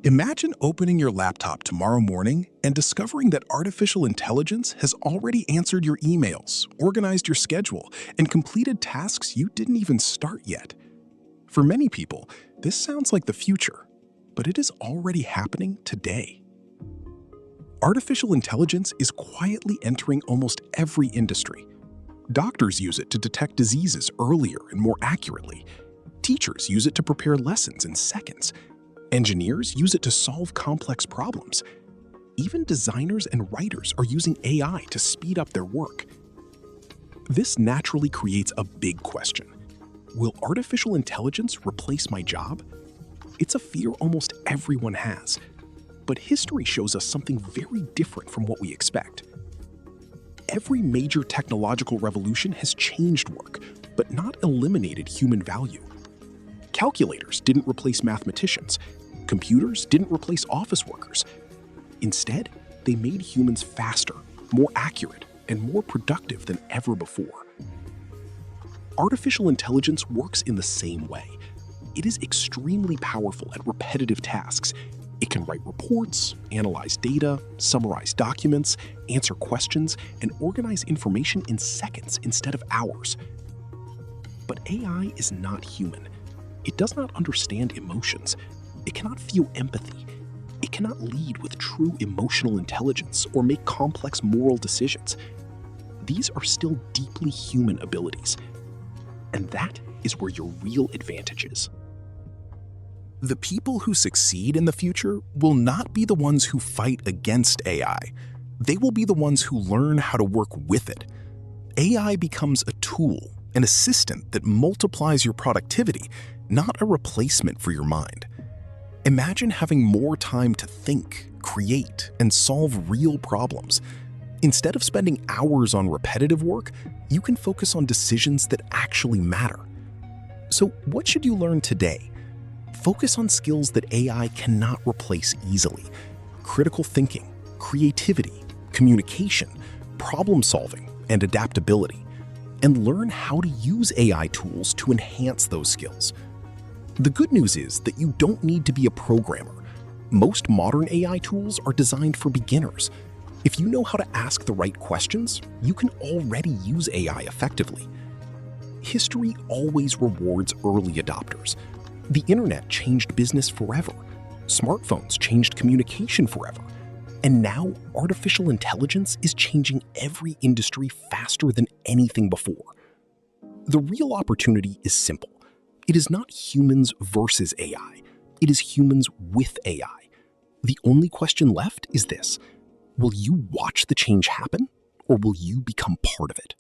Imagine opening your laptop tomorrow morning and discovering that artificial intelligence has already answered your emails, organized your schedule, and completed tasks you didn't even start yet. For many people, this sounds like the future, but it is already happening today. Artificial intelligence is quietly entering almost every industry. Doctors use it to detect diseases earlier and more accurately. Teachers use it to prepare lessons in seconds. Engineers use it to solve complex problems. Even designers and writers are using AI to speed up their work. This naturally creates a big question. Will artificial intelligence replace my job? It's a fear almost everyone has. But history shows us something very different from what we expect. Every major technological revolution has changed work, but not eliminated human value. Calculators didn't replace mathematicians. Computers didn't replace office workers. Instead, they made humans faster, more accurate, and more productive than ever before. Artificial intelligence works in the same way. It is extremely powerful at repetitive tasks. It can write reports, analyze data, summarize documents, answer questions, and organize information in seconds instead of hours. But AI is not human. It does not understand emotions. It cannot feel empathy. It cannot lead with true emotional intelligence or make complex moral decisions. These are still deeply human abilities. And that is where your real advantage is. The people who succeed in the future will not be the ones who fight against AI. They will be the ones who learn how to work with it. AI becomes a tool, an assistant that multiplies your productivity, not a replacement for your mind. Imagine having more time to think, create, and solve real problems. Instead of spending hours on repetitive work, you can focus on decisions that actually matter. So, what should you learn today? Focus on skills that AI cannot replace easily: critical thinking, creativity, communication, problem solving, and adaptability. And learn how to use AI tools to enhance those skills. The good news is that you don't need to be a programmer. Most modern AI tools are designed for beginners. If you know how to ask the right questions, you can already use AI effectively. History always rewards early adopters. The internet changed business forever. Smartphones changed communication forever. And now, artificial intelligence is changing every industry faster than anything before. The real opportunity is simple. It is not humans versus AI. It is humans with AI. The only question left is this: will you watch the change happen, or will you become part of it?